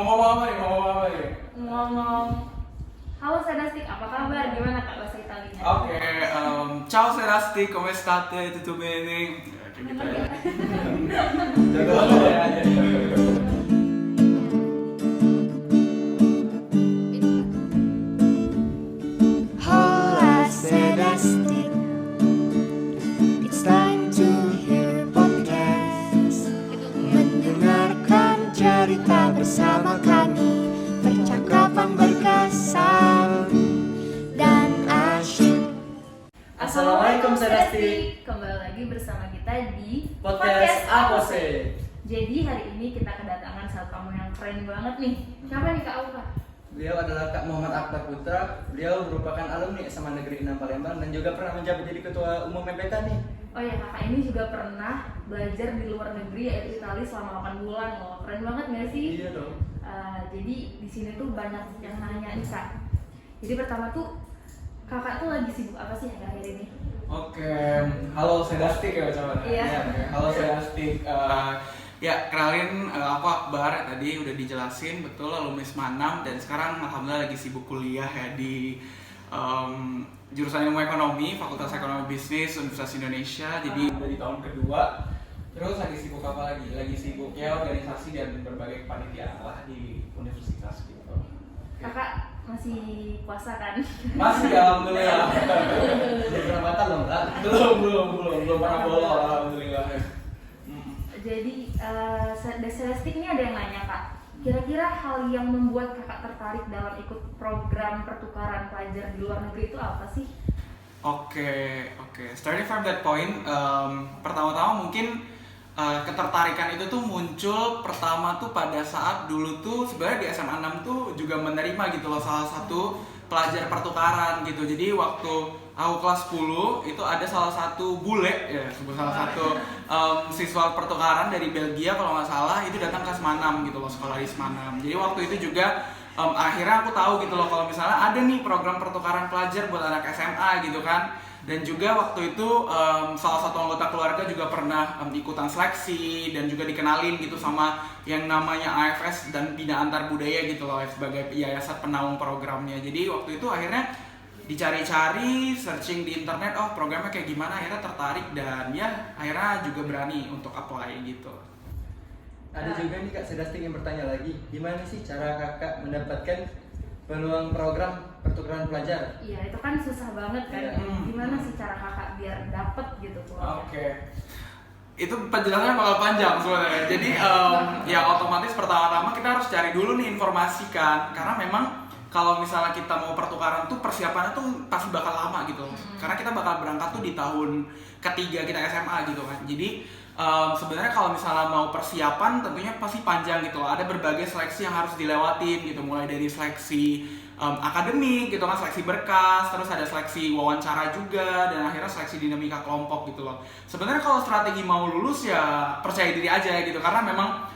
ngomong apa nih? Ngomong, halo Sedastik, apa kabar? Gimana Kak bahasa Italianya? Oke, ciao Sedastik, come state? Tutto bene? Kayak gitu ya. Jago banget ya. Hola Sedastik, it's time to hear podcast. Mendengarkan cerita bersama kami, percakapan berkesan dan asyik. Assalamualaikum Sedastik. Kembali lagi bersama kita di Podcast Apose. Jadi hari ini kita kedatangan satu tamu yang keren banget nih. Siapa nih Kak Auka? Beliau adalah Kak Muhammad Akbar Putra. Beliau merupakan alumni SMA Negeri 6 Palembang dan juga pernah menjabat jadi ketua umum MPK nih. Oh ya, kakak ini juga pernah belajar di luar negeri yaitu Italia selama 8 bulan loh. Keren banget gak sih? Iya dong. Jadi di sini tuh banyak yang nanya nih Kak. Jadi pertama tuh kakak tuh lagi sibuk apa sih akhir-akhir ini? Oke, halo Sedastik ya ucapannya. Iya. Halo Sedastik. Ya, kenalin aku Akbar, tadi udah dijelasin betul alumni SMA 6 dan sekarang alhamdulillah lagi sibuk kuliah ya di jurusan Ilmu Ekonomi, Fakultas Ekonomi Bisnis Universitas Indonesia. Jadi udah di tahun kedua. Terus lagi sibuk apa lagi? Lagi sibuk ya organisasi dan berbagai kepanitiaan lah di universitas gitu. Kakak masih puasa kan? Masih alhamdulillah. Belum batal loh Kak. belum pernah bolong alhamdulillah. Jadi Sedastik ini ada yang nanya Kak, kira-kira hal yang membuat kakak tertarik dalam ikut program pertukaran pelajar di luar negeri itu apa sih? Oke. Starting from that point, pertama-tama mungkin ketertarikan itu tuh muncul pertama tuh pada saat dulu tuh sebenarnya di SMA 6 tuh juga menerima gitu loh salah satu pelajar pertukaran gitu. Jadi waktu aku kelas 10 itu ada salah satu bule ya, salah satu siswa pertukaran dari Belgia kalau nggak salah itu datang ke SMA 6 gitu loh, sekolah di SMA 6. Jadi waktu itu juga akhirnya aku tahu gitu loh kalau misalnya ada nih program pertukaran pelajar buat anak SMA gitu kan. Dan juga waktu itu salah satu anggota keluarga juga pernah ikutan seleksi dan juga dikenalin gitu sama yang namanya AFS dan Bina Antar Budaya gitu loh sebagai yayasan penaung programnya. Jadi waktu itu akhirnya dicari-cari, searching di internet, oh programnya kayak gimana, akhirnya tertarik dan ya akhirnya juga berani untuk apply gitu. Ada juga nih Kak Sedastik yang bertanya lagi, gimana sih cara kakak mendapatkan peluang program pertukaran pelajar? Iya, itu kan susah banget kan. Iya. Gimana sih cara kakak biar dapet gitu peluangnya? Oke. Itu penjelasannya bakal panjang sebenarnya. Jadi ya otomatis pertama-tama kita harus cari dulu nih informasi kan. Karena memang kalau misalnya kita mau pertukaran tuh persiapannya tuh pasti bakal lama gitu. Karena kita bakal berangkat tuh di tahun ketiga kita SMA gitu kan. Jadi sebenarnya kalau misalnya mau persiapan tentunya pasti panjang gitu loh. Ada berbagai seleksi yang harus dilewatin gitu, mulai dari seleksi akademik gitu kan, seleksi berkas, terus ada seleksi wawancara juga, dan akhirnya seleksi dinamika kelompok gitu loh. Sebenarnya kalau strategi mau lulus ya percaya diri aja gitu, karena memang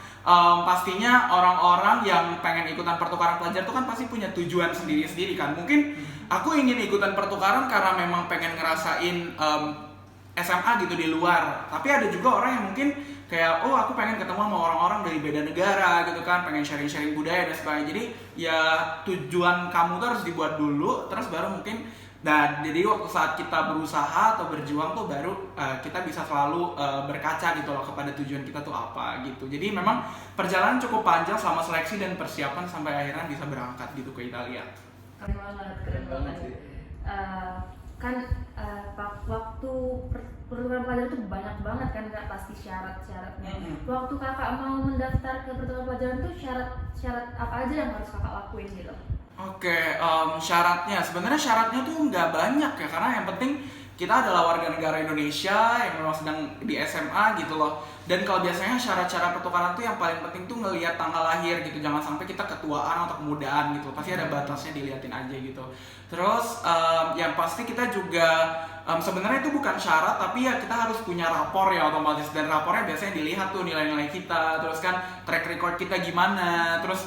pastinya orang-orang yang pengen ikutan pertukaran pelajar itu kan pasti punya tujuan sendiri-sendiri kan. Mungkin aku ingin ikutan pertukaran karena memang pengen ngerasain SMA gitu di luar, tapi ada juga orang yang mungkin kayak oh aku pengen ketemu sama orang-orang dari beda negara gitu kan, pengen sharing-sharing budaya dan sebagainya. Jadi ya tujuan kamu tuh harus dibuat dulu, terus baru mungkin jadi waktu saat kita berusaha atau berjuang tuh baru kita bisa selalu berkaca gitu loh kepada tujuan kita tuh apa gitu. Jadi memang perjalanan cukup panjang selama seleksi dan persiapan sampai akhirnya bisa berangkat gitu ke Italia. Keren banget sih. Waktu pertukaran pelajar itu banyak banget kan Kak, pasti syarat-syaratnya. Waktu kakak mau mendaftar ke pertukaran pelajar itu syarat apa aja yang harus kakak lakuin gitu? Oke, syaratnya sebenarnya syaratnya tuh nggak banyak ya, karena yang penting kita adalah warga negara Indonesia yang memang sedang di SMA gitu loh. Dan kalau biasanya syarat-syarat pertukaran tuh yang paling penting tuh ngelihat tanggal lahir gitu, jangan sampai kita ketuaan atau kemudaan gitu, pasti ada batasnya, diliatin aja gitu. Terus yang pasti kita juga sebenarnya itu bukan syarat, tapi ya kita harus punya rapor ya otomatis, dan rapornya biasanya dilihat tuh nilai-nilai kita, terus kan track record kita gimana, terus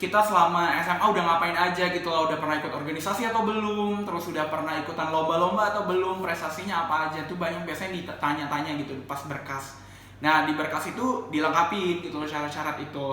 kita selama SMA udah ngapain aja gitu loh, udah pernah ikut organisasi atau belum, terus udah pernah ikutan lomba-lomba atau belum, prestasinya apa aja, tuh banyak biasanya ditanya-tanya gitu pas berkas. Nah di berkas itu dilengkapi gitu loh syarat-syarat itu.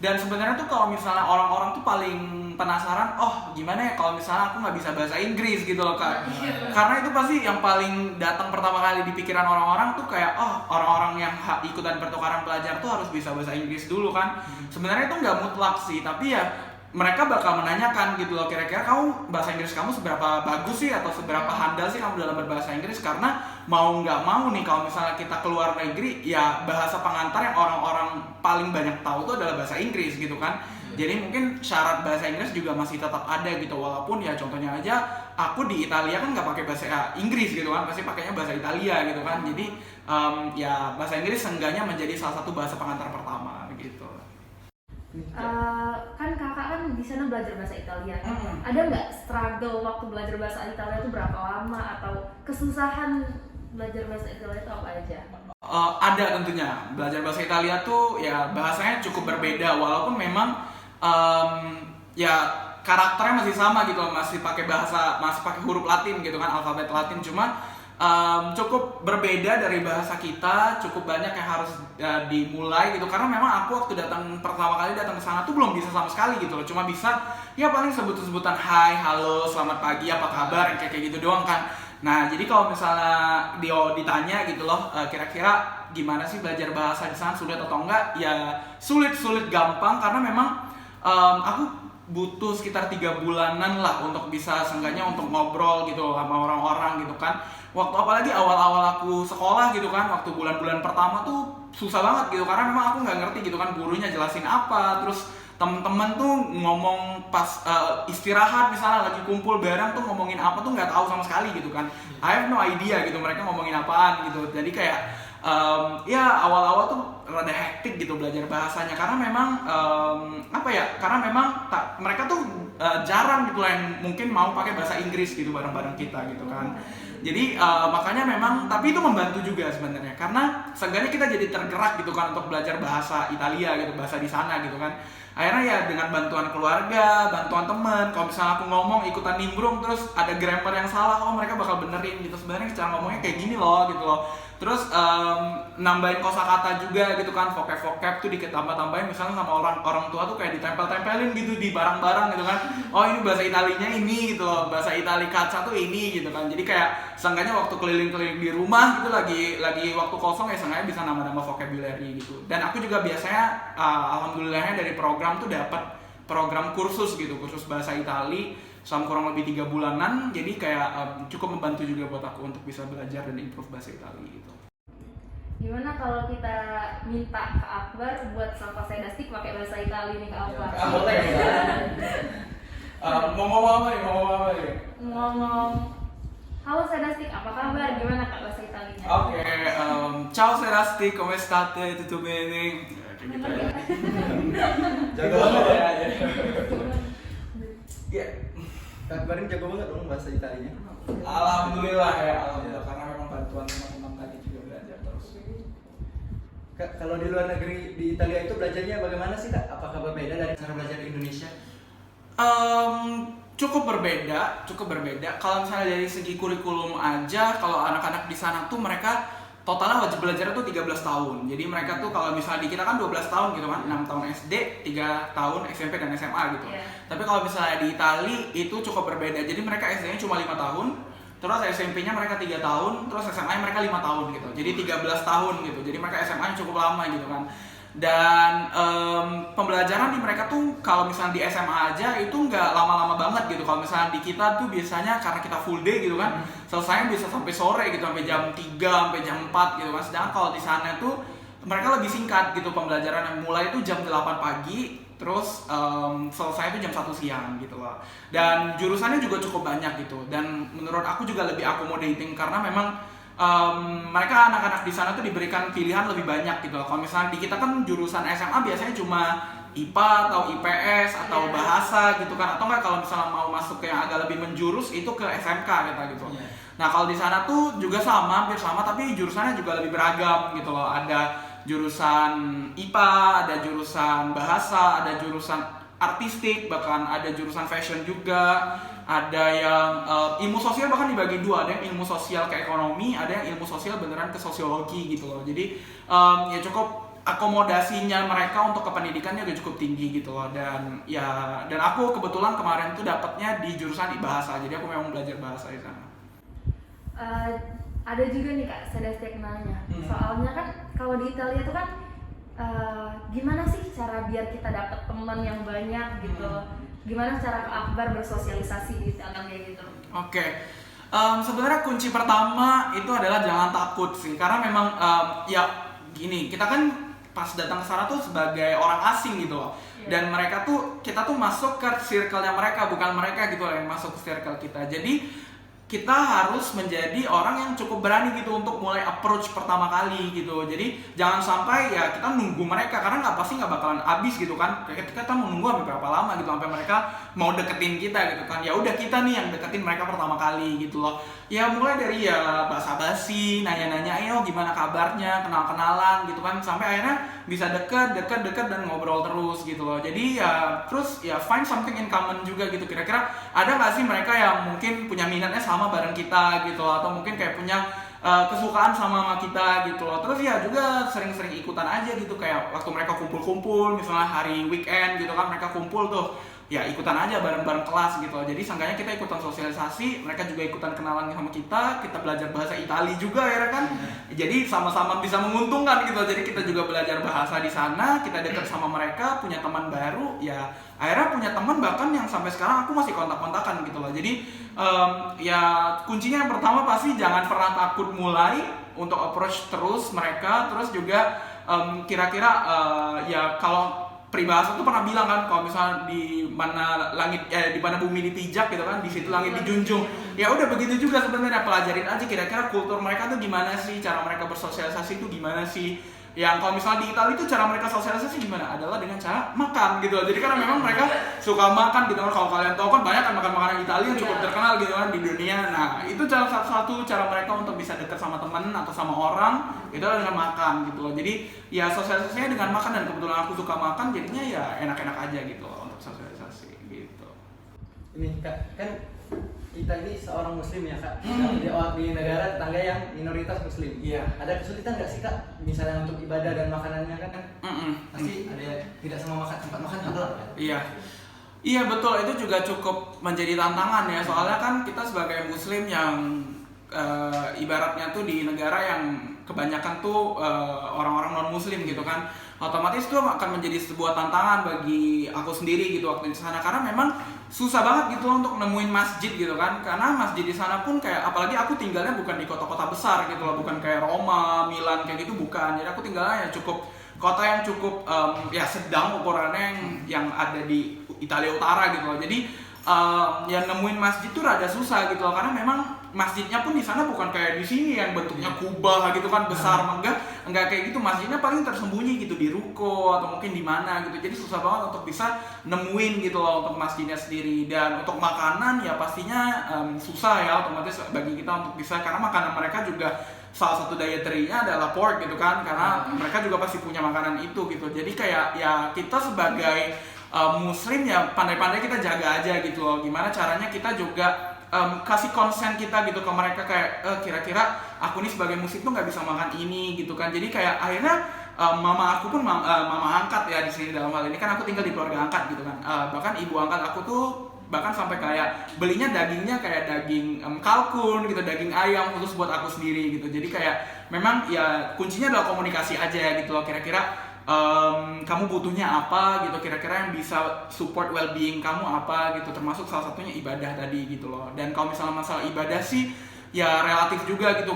Dan sebenarnya tuh kalau misalnya orang-orang tuh paling penasaran, oh gimana ya kalau misalnya aku nggak bisa bahasa Inggris gitu loh Kak. Karena itu pasti yang paling datang pertama kali di pikiran orang-orang tuh kayak, oh orang-orang yang ikutan pertukaran pelajar tuh harus bisa bahasa Inggris dulu kan. Sebenarnya itu nggak mutlak sih, tapi ya mereka bakal menanyakan gitu loh, kira-kira kamu bahasa Inggris kamu seberapa bagus sih atau seberapa handal sih kamu dalam berbahasa Inggris. Karena mau nggak mau nih kalau misalnya kita keluar negeri, ya bahasa pengantar yang orang-orang paling banyak tahu itu adalah bahasa Inggris gitu kan. Jadi mungkin syarat bahasa Inggris juga masih tetap ada gitu, walaupun ya contohnya aja aku di Italia kan nggak pakai bahasa Inggris gitu kan, pasti pakainya bahasa Italia gitu kan. Jadi ya bahasa Inggris seenggaknya menjadi salah satu bahasa pengantar pertama gitu. Kan kakak kan di sana belajar bahasa Italia. Ada nggak struggle waktu belajar bahasa Italia itu berapa lama, atau kesusahan belajar bahasa Italia itu apa aja? Ada tentunya. Belajar bahasa Italia tuh ya bahasanya cukup berbeda, walaupun memang ya karakternya masih sama gitu, masih pakai huruf Latin gitu kan, alfabet Latin, cuma cukup berbeda dari bahasa kita, cukup banyak yang harus dimulai gitu. Karena memang aku waktu pertama kali datang ke sana tuh belum bisa sama sekali gitu loh, cuma bisa ya paling sebutan hai, halo, selamat pagi, apa kabar, yang kayak gitu doang kan. Nah jadi kalau misalnya ditanya gitu loh, kira-kira gimana sih belajar bahasa di sana, sulit atau enggak? Ya sulit gampang, karena memang aku butuh sekitar 3 bulanan lah untuk bisa seenggaknya untuk ngobrol gitu sama orang-orang gitu kan. Waktu apalagi awal-awal aku sekolah gitu kan, waktu bulan-bulan pertama tuh susah banget gitu, karena memang aku nggak ngerti gitu kan gurunya jelasin apa, terus temen-temen tuh ngomong pas istirahat misalnya lagi kumpul bareng tuh ngomongin apa tuh nggak tahu sama sekali gitu kan. I have no idea gitu mereka ngomongin apaan gitu. Jadi kayak ya awal-awal tuh rada hektik gitu belajar bahasanya, karena memang karena memang mereka tuh jarang gitu lah yang mungkin mau pakai bahasa Inggris gitu bareng-bareng kita gitu kan. Jadi makanya memang, tapi itu membantu juga sebenarnya, karena seenggaknya kita jadi tergerak gitu kan untuk belajar bahasa Italia gitu, bahasa di sana gitu kan. Akhirnya ya dengan bantuan keluarga, bantuan teman, kalau misalnya aku ngomong ikutan nimbrung terus ada grammar yang salah, oh mereka bakal benerin gitu. Sebenarnya cara ngomongnya kayak gini loh gitu loh. Terus nambahin kosakata juga gitu kan, vocab tuh ditambah-tambahin misalnya sama orang tua tuh kayak ditempel-tempelin gitu di barang-barang gitu kan. Oh ini bahasa Italinya ini gitu loh, bahasa Itali kaca tuh ini gitu kan. Jadi kayak seenggaknya waktu keliling-keliling di rumah gitu lagi waktu kosong ya seenggaknya bisa nambah-nambah vocabulary gitu. Dan aku juga biasanya alhamdulillahnya dari program tuh dapat program kursus gitu, kursus bahasa Itali selama kurang lebih 3 bulanan. Jadi kayak cukup membantu juga buat aku untuk bisa belajar dan improve bahasa Itali gitu. Gimana kalau kita minta ke Akbar buat sapa sedastik pakai bahasa Itali nih Kak Akbar? Boleh ya. Mau ngomong apa nih? Ngomong, halo sedastik, apa kabar? Gimana Kak bahasa Italinya? Oke, ciao sedastik, come state? Tutto bene? Kayak gitu ya. Jago banget ya. Iya. Kak Barin jago banget dong bahasa Italinya. Alhamdulillah ya, alhamdulillah, karena memang bantuan teman-teman tadi juga belajar terus. Kak, kalau di luar negeri di Italia itu belajarnya bagaimana sih Kak? Apakah berbeda dari cara belajar di Indonesia? Cukup berbeda. Kalau misalnya dari segi kurikulum aja, kalau anak-anak di sana tuh mereka totalnya wajib belajar tuh 13 tahun. Jadi mereka tuh kalau misalnya di kita kan 12 tahun gitu kan, 6 tahun SD, 3 tahun SMP dan SMA gitu. Yeah. Tapi kalau misalnya di Itali itu cukup berbeda. Jadi mereka SD-nya cuma 5 tahun, terus SMP-nya mereka 3 tahun, terus SMA-nya mereka 5 tahun gitu. Jadi 13 tahun gitu. Jadi mereka SMA-nya cukup lama gitu kan. Dan pembelajaran di mereka tuh kalau misalnya di SMA aja itu nggak lama-lama banget gitu. Kalau misalnya di kita tuh biasanya karena kita full day gitu kan, selesainya bisa sampai sore gitu, sampai jam 3, sampai jam 4 gitu kan. Sedangkan kalau di sana tuh mereka lebih singkat gitu pembelajaran, yang mulai itu jam 8 pagi, terus selesai itu jam 1 siang gitu loh. Dan jurusannya juga cukup banyak gitu. Dan menurut aku juga lebih accommodating, karena memang mereka anak-anak di sana tuh diberikan pilihan lebih banyak gitu loh. Kalau misalnya di kita kan jurusan SMA biasanya cuma IPA atau IPS atau bahasa gitu kan, atau enggak kalau misalnya mau masuk ke yang agak lebih menjurus itu ke SMK gitu. Nah kalau di sana tuh juga sama, hampir sama, tapi jurusannya juga lebih beragam gitu loh. Ada jurusan IPA, ada jurusan bahasa, ada jurusan artistik, bahkan ada jurusan fashion juga. Ada yang ilmu sosial bahkan dibagi 2, ada yang ilmu sosial ke ekonomi, ada yang ilmu sosial beneran ke sosiologi gitu loh. Jadi ya cukup akomodasinya mereka untuk kependidikannya juga cukup tinggi gitu loh. Dan aku kebetulan kemarin tuh dapatnya di jurusan bahasa, jadi aku memang belajar bahasa di sana. Ada juga nih Kak, saya nanya. Soalnya kan kalau di Italia tuh kan gimana sih cara biar kita dapat teman yang banyak gitu? Gimana cara Kak Akbar bersosialisasi di Italia kayak gitu? Oke. Sebenarnya kunci pertama itu adalah jangan takut sih, karena memang ya gini, kita kan pas datang ke sana tuh sebagai orang asing gitu loh. Dan kita tuh masuk ke circle-nya mereka, bukan mereka gitu loh yang masuk ke circle kita. Jadi kita harus menjadi orang yang cukup berani gitu untuk mulai approach pertama kali gitu. Jadi jangan sampai ya kita nunggu mereka, karena pasti nggak bakalan habis gitu kan. Kita mau nunggu sampai berapa lama gitu sampai mereka mau deketin kita gitu kan. Ya udah kita nih yang deketin mereka pertama kali gitu loh. Ya mulai dari ya basa-basi, nanya-nanya, ayo gimana kabarnya, kenal-kenalan gitu kan, sampai akhirnya bisa deket dan ngobrol terus gitu loh. Jadi ya terus ya find something in common juga gitu. Kira-kira ada nggak sih mereka yang mungkin punya minatnya sama bareng kita gitu loh, atau mungkin kayak punya kesukaan sama kita gitu loh. Terus ya juga sering-sering ikutan aja gitu, kayak waktu mereka kumpul-kumpul misalnya hari weekend gitu kan, mereka kumpul tuh ya ikutan aja bareng-bareng kelas gitu loh. Jadi seenggaknya kita ikutan sosialisasi, mereka juga ikutan kenalan sama kita belajar bahasa Itali juga ya kan. Jadi sama-sama bisa menguntungkan gitu. Jadi kita juga belajar bahasa di sana, kita dekat sama mereka, punya teman baru, ya akhirnya punya teman bahkan yang sampai sekarang aku masih kontak-kontakan gitu loh. Jadi ya kuncinya yang pertama pasti jangan pernah takut mulai untuk approach terus mereka. Terus juga kira-kira ya kalau peribahasa tuh pernah bilang kan, kalau misalnya di mana di mana bumi dipijak gitu kan, di situ langit dijunjung. Ya udah begitu juga sebenarnya, pelajarin aja kira-kira kultur mereka tuh gimana sih, cara mereka bersosialisasi tuh gimana sih. Yang kalau misalnya di Italia itu cara mereka sosialisasi gimana? Adalah dengan cara makan gitu loh. Jadi karena memang mereka suka makan gitu kan. Kalau kalian tahu kan banyak kan makan-makanan Italia yang cukup terkenal gitu kan di dunia. Nah itu satu cara mereka untuk bisa dekat sama temen atau sama orang, itu adalah dengan makan gitu loh. Jadi ya sosialisasinya dengan makan, dan kebetulan aku suka makan, jadinya ya enak-enak aja gitu loh untuk sosialisasi gitu. Ini Kak, kan kita ini seorang muslim ya Kak, di negara tetangga yang minoritas muslim. Iya. Ada kesulitan nggak sih Kak, misalnya untuk ibadah dan makanannya kan pasti ada tidak semua tempat makan halal kan? Iya betul, itu juga cukup menjadi tantangan ya, soalnya kan kita sebagai muslim yang ibaratnya tuh di negara yang kebanyakan tuh orang-orang non muslim gitu kan, otomatis itu akan menjadi sebuah tantangan bagi aku sendiri gitu waktu di sana, karena memang susah banget gitu untuk nemuin masjid gitu kan, karena masjid di sana pun kayak, apalagi aku tinggalnya bukan di kota-kota besar gitu loh, bukan kayak Roma, Milan kayak gitu, bukan. Jadi aku tinggalnya ya cukup kota yang cukup ya sedang ukurannya yang ada di Italia Utara gitu loh. Jadi yang nemuin masjid tuh rada susah gitu loh, karena memang masjidnya pun di sana bukan kayak di sini yang bentuknya kubah gitu kan, besar, enggak kayak gitu. Masjidnya paling tersembunyi gitu di ruko atau mungkin di mana gitu. Jadi susah banget untuk bisa nemuin gitu loh untuk masjidnya sendiri. Dan untuk makanan ya pastinya susah ya otomatis bagi kita untuk bisa, karena makanan mereka juga salah satu dietary-nya adalah pork gitu kan, karena mereka juga pasti punya makanan itu gitu. Jadi kayak ya kita sebagai muslim ya pandai-pandai kita jaga aja gitu loh, gimana caranya kita juga kasih konsen kita gitu ke mereka, kayak kira-kira aku nih sebagai muslim tuh nggak bisa makan ini gitu kan. Jadi kayak akhirnya mama aku pun mama angkat ya di sini dalam hal ini kan, aku tinggal di keluarga angkat gitu kan, bahkan ibu angkat aku tuh bahkan sampai kayak belinya dagingnya kayak daging kalkun gitu, daging ayam khusus buat aku sendiri gitu. Jadi kayak memang ya kuncinya adalah komunikasi aja gitu loh, kira-kira kamu butuhnya apa gitu, kira-kira yang bisa support well-being kamu apa gitu, termasuk salah satunya ibadah tadi gitu loh. Dan kalau misalnya masalah ibadah sih ya relatif juga gitu,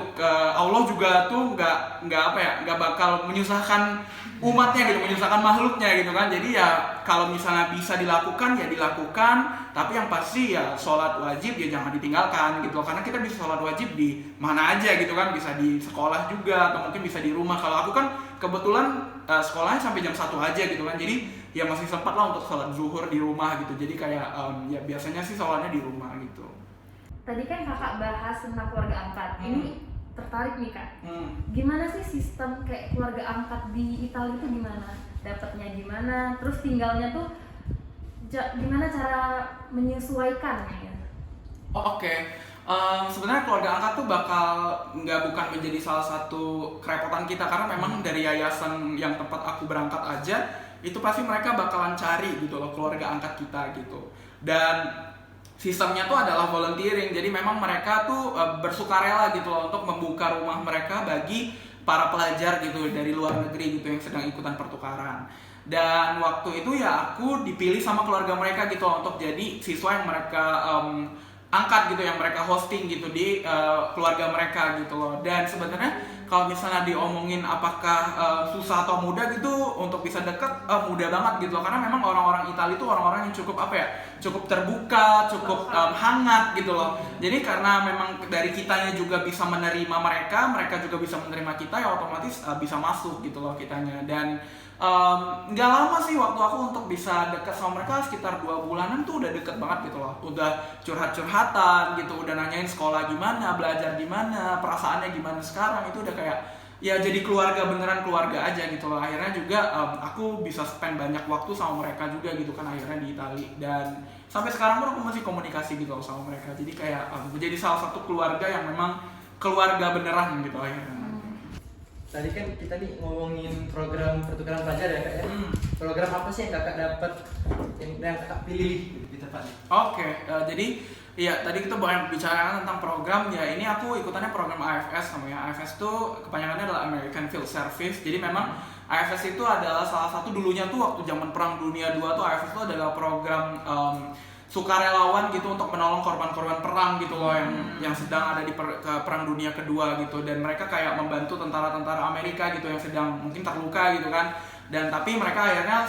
Allah juga tuh nggak bakal menyusahkan umatnya gitu, menyusahkan makhluknya gitu kan. Jadi ya kalau misalnya bisa dilakukan ya dilakukan, tapi yang pasti ya sholat wajib ya jangan ditinggalkan gitu loh, karena kita bisa sholat wajib di mana aja gitu kan, bisa di sekolah juga atau mungkin bisa di rumah. Kalau aku kan kebetulan sekolahnya sampai jam 1 aja gitu kan, jadi ya masih sempat lah untuk sholat zuhur di rumah gitu. Jadi kayak ya biasanya sih sholatnya di rumah gitu. Tadi kan kakak bahas tentang keluarga angkat, ini tertarik nih kak, gimana sih sistem kayak keluarga angkat di Italia itu gimana? Dapatnya gimana? Terus tinggalnya tuh gimana cara menyesuaikan ya? Oke. Sebenarnya keluarga angkat tuh bukan menjadi salah satu kerepotan kita, karena memang dari yayasan yang tempat aku berangkat aja itu pasti mereka bakalan cari gitu loh keluarga angkat kita gitu. Dan sistemnya tuh adalah volunteering, jadi memang mereka tuh bersukarela gitu loh untuk membuka rumah mereka bagi para pelajar gitu dari luar negeri gitu yang sedang ikutan pertukaran. Dan waktu itu ya aku dipilih sama keluarga mereka gitu loh untuk jadi siswa yang mereka angkat gitu, yang mereka hosting gitu di keluarga mereka gitu loh. Dan sebenarnya kalau misalnya diomongin apakah susah atau mudah gitu untuk bisa deket, mudah banget gitu loh, karena memang orang-orang Italia itu orang-orang yang cukup cukup terbuka, cukup hangat gitu loh. Jadi karena memang dari kitanya juga bisa menerima mereka, mereka juga bisa menerima kita, ya otomatis bisa masuk gitu loh kitanya. Dan nggak lama sih waktu aku untuk bisa deket sama mereka, sekitar 2 bulanan tuh udah deket banget gitu loh. Udah curhat-curhatan gitu, udah nanyain sekolah gimana, belajar gimana, perasaannya gimana sekarang, itu udah kayak ya jadi keluarga, beneran keluarga aja gitu loh. Akhirnya juga aku bisa spend banyak waktu sama mereka juga gitu kan akhirnya di Italia. Dan sampai sekarang pun aku masih komunikasi gitu loh sama mereka. Jadi kayak menjadi salah satu keluarga yang memang keluarga beneran gitu akhirnya. Tadi kan kita nih ngomongin program pertukaran pelajar ya kak ya. Program apa sih yang kakak dapat, yang kakak pilih di tempatnya? Oke, jadi ya tadi kita banyak bicara tentang program ya. Ini aku ikutannya program AFS namanya. AFS itu kepanjangannya adalah American Field Service. Jadi memang AFS itu adalah salah satu dulunya tuh waktu zaman Perang Dunia II tuh AFS itu adalah program sukarelawan gitu untuk menolong korban-korban perang gitu loh yang sedang ada di Perang Dunia Kedua gitu. Dan mereka kayak membantu tentara-tentara Amerika gitu yang sedang mungkin terluka gitu kan. Dan tapi mereka akhirnya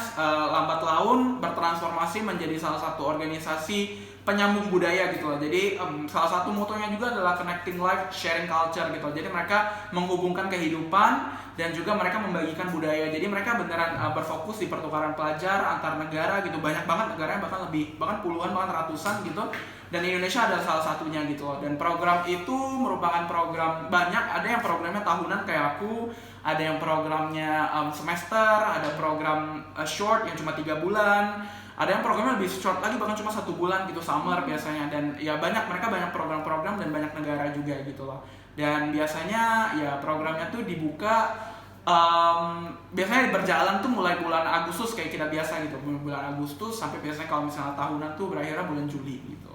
lambat laun bertransformasi menjadi salah satu organisasi penyambung budaya gitu loh. Jadi salah satu motonya juga adalah connecting life, sharing culture gitu. Jadi mereka menghubungkan kehidupan dan juga mereka membagikan budaya. Jadi mereka beneran berfokus di pertukaran pelajar antar negara gitu. Banyak banget negaranya, bahkan puluhan, bahkan ratusan gitu. Dan Indonesia adalah salah satunya gitu loh. Dan program itu merupakan program banyak. Ada yang programnya tahunan kayak aku, ada yang programnya semester, ada program short yang cuma 3 bulan, ada yang programnya lebih short lagi bahkan cuma 1 bulan gitu, summer biasanya. Dan ya mereka banyak program-program dan banyak negara juga gitu loh. Dan biasanya ya programnya tuh dibuka biasanya berjalan tuh mulai bulan Agustus kayak kita biasa gitu, bulan Agustus sampai biasanya kalau misalnya tahunan tuh berakhirnya bulan Juli gitu.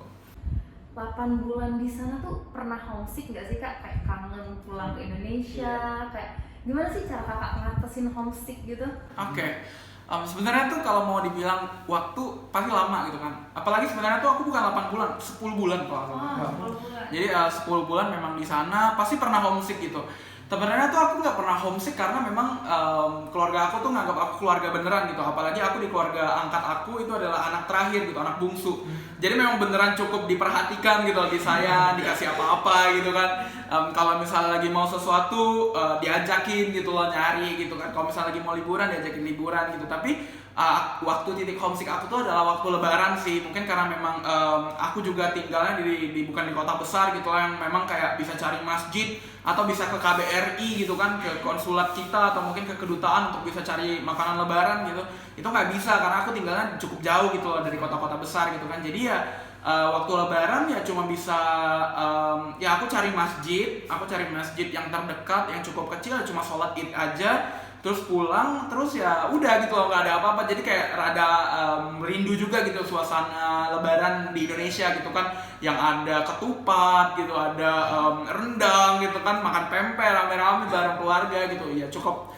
8 bulan di sana tuh pernah homesick nggak sih kak? Kayak kangen pulang ke Indonesia, kayak gimana sih cara kakak ngatasin homesick gitu? Oke. Sebenarnya tuh kalau mau dibilang waktu pasti lama gitu kan. Apalagi sebenarnya tuh aku bukan 8 bulan, 10 bulan kalau. 10 bulan. Jadi 10 bulan memang di sana pasti pernah homesick gitu. Sebenarnya tuh aku nggak pernah homesick karena memang keluarga aku tuh nganggap aku keluarga beneran gitu. Apalagi aku di keluarga angkat aku itu adalah anak terakhir gitu, anak bungsu. Jadi memang beneran cukup diperhatikan gitu di saya, dikasih apa-apa gitu kan. Kalau misalnya lagi mau sesuatu diajakin gitu loh, nyari gitu kan. Kalau misalnya lagi mau liburan diajakin liburan gitu. Tapi waktu titik homesick aku tuh adalah waktu lebaran sih. Mungkin karena memang aku juga tinggalnya bukan di kota besar gitu lah, yang memang kayak bisa cari masjid atau bisa ke KBRI gitu kan, ke konsulat kita atau mungkin ke kedutaan untuk bisa cari makanan lebaran gitu. Itu nggak bisa karena aku tinggalnya cukup jauh gitu loh dari kota-kota besar gitu kan. Jadi ya waktu lebaran ya cuma bisa ya aku cari masjid yang terdekat yang cukup kecil, cuma sholat id aja, terus pulang, terus ya udah gitu loh, nggak ada apa-apa. Jadi kayak rada rindu juga gitu suasana lebaran di Indonesia gitu kan, yang ada ketupat gitu, ada rendang gitu kan, makan pempek rame-rame bareng keluarga gitu. Ya cukup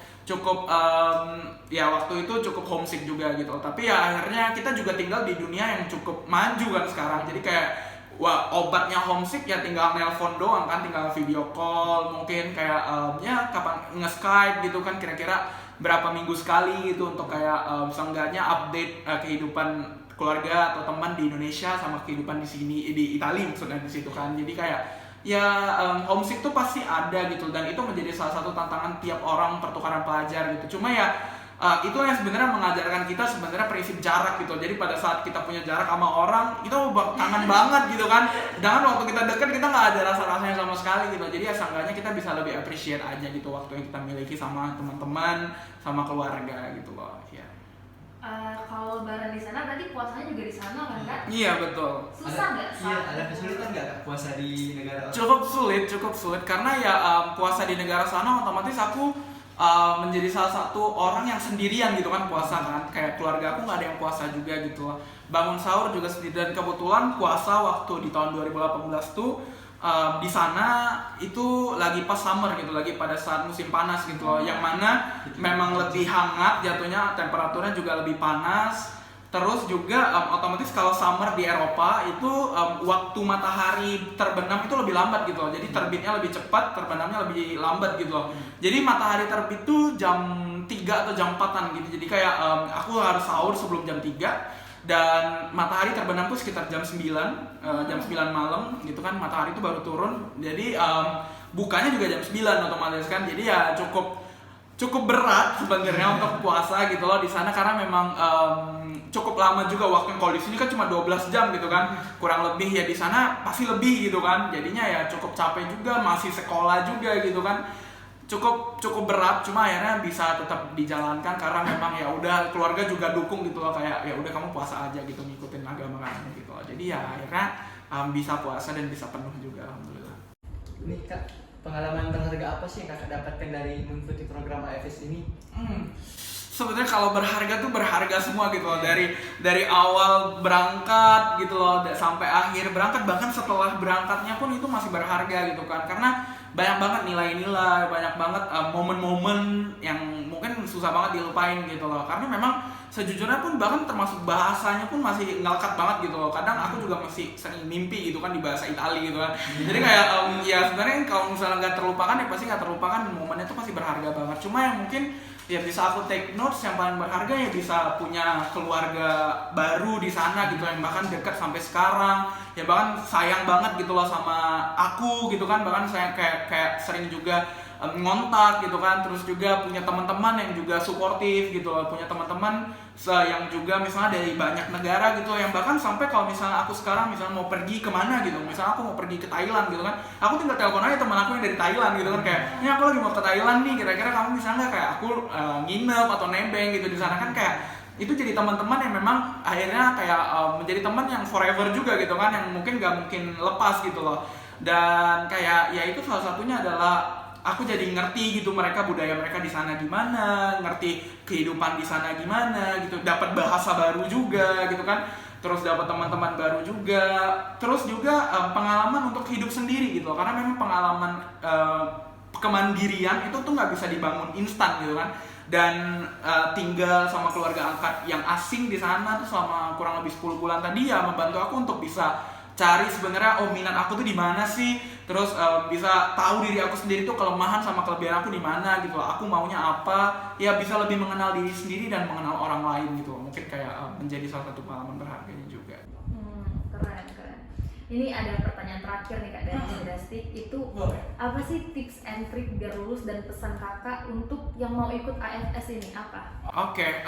ya waktu itu cukup homesick juga gitu. Tapi ya akhirnya kita juga tinggal di dunia yang cukup maju kan sekarang. Jadi kayak obatnya homesick ya tinggal nelpon doang kan, tinggal video call, mungkin kayak ya kapan nge-Skype gitu kan, kira-kira berapa minggu sekali gitu untuk kayak seenggaknya update kehidupan keluarga atau teman di Indonesia sama kehidupan di sini di Italia maksudnya di situ kan. Jadi kayak ya homesick tuh pasti ada gitu, dan itu menjadi salah satu tantangan tiap orang pertukaran pelajar gitu. Cuma ya itu yang sebenarnya mengajarkan kita sebenarnya prinsip jarak gitu. Jadi pada saat kita punya jarak sama orang, kita kangen banget gitu kan. Sedangkan waktu kita dekat kita nggak ada rasa-rasanya sama sekali gitu. Jadi ya seenggaknya kita bisa lebih appreciate aja gitu waktu yang kita miliki sama teman-teman, sama keluarga gitu loh. Ya. Kalau lebaran di sana sana berarti puasanya juga di sana kan Kak? Iya betul. Susah nggak? Iya, ada kesulitan nggak Kak puasa di negara orang? Cukup sulit karena ya puasa di negara sana otomatis aku menjadi salah satu orang yang sendirian gitu kan puasa kan, kayak keluarga aku nggak ada yang puasa juga gitu loh. Bangun sahur juga sendiri, dan kebetulan puasa waktu di tahun 2018 tuh di sana itu lagi pas summer gitu, lagi pada saat musim panas gitu loh, yang mana memang lebih hangat jatuhnya, temperaturnya juga lebih panas. Terus juga otomatis kalau summer di Eropa itu waktu matahari terbenam itu lebih lambat gitu loh. Jadi terbitnya lebih cepat, terbenamnya lebih lambat gitu loh. Jadi matahari terbit tuh jam 3 atau jam 4-an gitu. Jadi kayak aku harus sahur sebelum jam 3, dan matahari terbenam tuh sekitar jam 9 malam gitu kan, matahari itu baru turun. Jadi bukanya juga jam 9 otomatis kan. Jadi ya cukup berat sebenarnya untuk puasa gitu loh di sana, karena memang cukup lama juga waktu. Kalau di sini kan cuma 12 jam gitu kan, kurang lebih ya, di sana pasti lebih gitu kan. Jadinya ya cukup capek juga, masih sekolah juga gitu kan. Cukup berat, cuma akhirnya bisa tetap dijalankan karena memang ya udah keluarga juga dukung gitu loh, kayak ya udah kamu puasa aja gitu, ngikutin agama kamu gitu loh. Jadi ya akhirnya bisa puasa dan bisa penuh juga, alhamdulillah. Ini Kak, pengalaman berharga apa sih yang Kakak dapatkan dari mengikuti program AFS ini? Sebenarnya kalau berharga tuh berharga semua gitu loh, dari awal berangkat gitu loh sampai akhir berangkat, bahkan setelah berangkatnya pun itu masih berharga gitu kan, karena banyak banget nilai-nilai, banyak banget momen-momen yang mungkin susah banget dilupain gitu loh. Karena memang sejujurnya pun bahkan termasuk bahasanya pun masih ngelekat banget gitu loh. Kadang aku juga masih sering mimpi gitu kan di bahasa Itali gitu kan. Jadi kayak ya sebenarnya kalau misalnya nggak terlupakan ya pasti nggak terlupakan, momennya tuh pasti berharga banget. Cuma yang mungkin ya bisa aku take notes, yang paling berharga ya bisa punya keluarga baru di sana gitu, yang bahkan dekat sampai sekarang, ya bahkan sayang banget gitu loh sama aku gitu kan, bahkan saya kayak sering juga ngontak gitu kan. Terus juga punya teman-teman yang juga suportif gitu loh, punya teman-teman yang juga misalnya dari banyak negara gitu, yang bahkan sampai kalau misalnya aku sekarang misalnya mau pergi kemana gitu, misalnya aku mau pergi ke Thailand gitu kan, aku tinggal telepon aja teman aku yang dari Thailand gitu kan, kayak ini aku lagi mau ke Thailand nih, kira-kira kamu bisa nggak kayak aku nginep atau nebeng gitu di sana kan. Kayak itu jadi teman-teman yang memang akhirnya kayak menjadi teman yang forever juga gitu kan, yang mungkin nggak mungkin lepas gitu loh. Dan kayak ya itu salah satunya adalah aku jadi ngerti gitu mereka, budaya mereka di sana gimana, ngerti kehidupan di sana gimana gitu, dapat bahasa baru juga gitu kan, terus dapat teman-teman baru juga, terus juga pengalaman untuk hidup sendiri gitu, karena memang pengalaman kemandirian itu tuh nggak bisa dibangun instan gitu kan. Dan tinggal sama keluarga angkat yang asing di sana tuh selama kurang lebih 10 bulan tadi ya membantu aku untuk bisa cari sebenarnya minat aku tuh di mana sih, terus bisa tahu diri aku sendiri tuh kelemahan sama kelebihan aku di mana gitu loh, aku maunya apa, ya bisa lebih mengenal diri sendiri dan mengenal orang lain gitu loh. Mungkin kayak menjadi salah satu pengalaman berharganya juga. Keren. Ini ada pertanyaan terakhir nih Kak dari Cedastik, itu apa sih tips and trick biar lulus, dan pesan kakak untuk yang mau ikut AFS ini apa? Oke,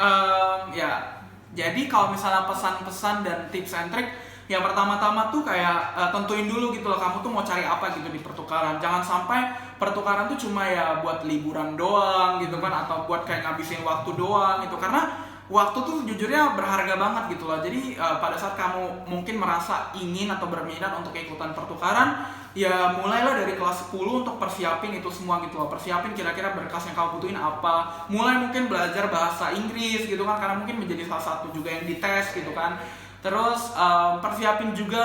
ya jadi kalau misalnya pesan-pesan dan tips and trick, yang pertama-tama tuh kayak tentuin dulu gitu loh, kamu tuh mau cari apa gitu di pertukaran. Jangan sampai pertukaran tuh cuma ya buat liburan doang gitu kan, atau buat kayak ngabisin waktu doang gitu, karena waktu tuh jujurnya berharga banget gitu loh. Jadi pada saat kamu mungkin merasa ingin atau berminat untuk ikutan pertukaran, ya mulailah dari kelas 10 untuk persiapin itu semua gitu loh. Persiapin kira-kira berkas yang kamu butuhin apa, mulai mungkin belajar bahasa Inggris gitu kan, karena mungkin menjadi salah satu juga yang dites gitu kan. Terus persiapin juga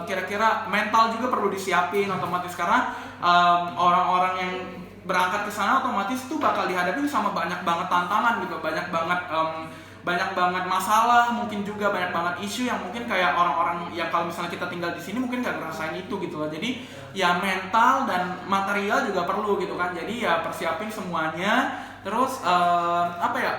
kira-kira mental juga perlu disiapin otomatis, karena orang-orang yang berangkat ke sana otomatis tuh bakal dihadapin sama banyak banget tantangan gitu, banyak banget masalah, mungkin juga banyak banget isu yang mungkin kayak orang-orang yang kalau misalnya kita tinggal di sini mungkin gak ngerasain itu gitu loh. Jadi ya mental dan material juga perlu gitu kan. Jadi ya persiapin semuanya. Terus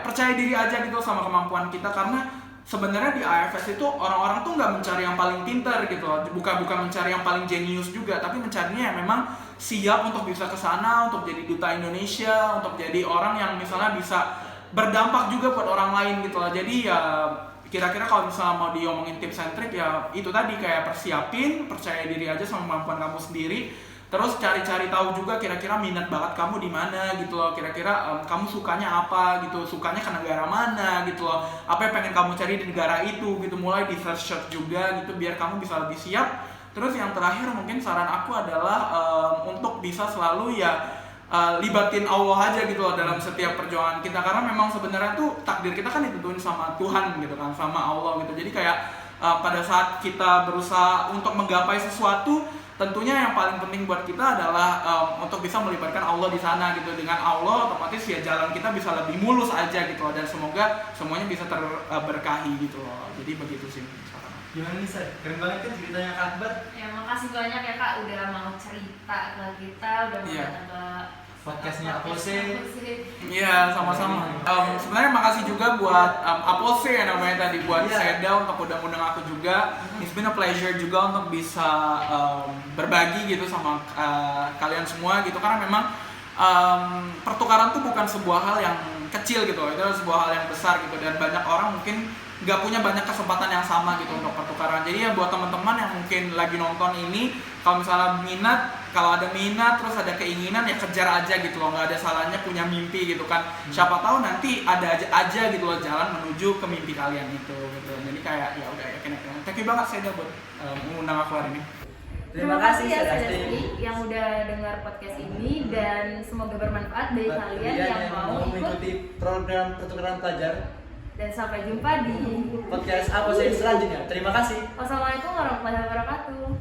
percaya diri aja gitu sama kemampuan kita, karena sebenarnya di AFS itu orang-orang tuh nggak mencari yang paling pintar gitu loh, bukan mencari yang paling jenius juga, tapi mencarinya yang memang siap untuk bisa ke sana, untuk jadi duta Indonesia, untuk jadi orang yang misalnya bisa berdampak juga buat orang lain gitu loh. Jadi ya kira-kira kalau misalnya mau diomongin tips and trick ya itu tadi, kayak persiapin, percaya diri aja sama kemampuan kamu sendiri. Terus cari-cari tahu juga kira-kira minat bakat kamu di mana gitu loh. Kira-kira kamu sukanya apa gitu, sukanya ke negara mana gitu loh. Apa yang pengen kamu cari di negara itu gitu. Mulai di search juga gitu biar kamu bisa lebih siap. Terus yang terakhir mungkin saran aku adalah untuk bisa selalu ya libatin Allah aja gitu loh dalam setiap perjuangan kita, karena memang sebenarnya tuh takdir kita kan ditentuin sama Tuhan gitu kan, sama Allah gitu. Jadi kayak pada saat kita berusaha untuk menggapai sesuatu, tentunya yang paling penting buat kita adalah untuk bisa melibatkan Allah di sana gitu. Dengan Allah otomatis ya jalan kita bisa lebih mulus aja gitu loh, dan semoga semuanya bisa terberkahi gitu loh. Jadi begitu sih. Gimana nih, Sar? Keren banget kan ceritanya Kak Akbar. Ya makasih banyak ya Kak udah mau cerita ke kita, udah mau Iya. datang ke Podcastnya Apose. Iya, sama-sama. Sebenarnya makasih juga buat Apose ya namanya tadi, buat Iya. Seda untuk udah ngundang aku juga. It's been a pleasure juga untuk bisa berbagi gitu sama kalian semua gitu, karena memang pertukaran tuh bukan sebuah hal yang kecil gitu, itu adalah sebuah hal yang besar gitu, dan banyak orang mungkin nggak punya banyak kesempatan yang sama gitu untuk pertukaran. Jadi ya buat teman-teman yang mungkin lagi nonton ini, kalau misalnya minat, kalau ada minat terus ada keinginan ya kejar aja gitu loh, nggak ada salahnya punya mimpi gitu kan. Siapa tahu nanti ada aja gitu loh jalan menuju ke mimpi kalian itu gitu. Jadi kayak ya udah yakin. Thank you banget Seda buat mengundang aku hari ini. Terima kasih ya Sedasti yang udah dengar podcast ini, dan semoga bermanfaat bagi kalian yang mau ikut, mengikuti program pertukaran pelajar. dan sampai jumpa di Podcast Apose selanjutnya. Terima kasih. Wassalamualaikum warahmatullahi wabarakatuh.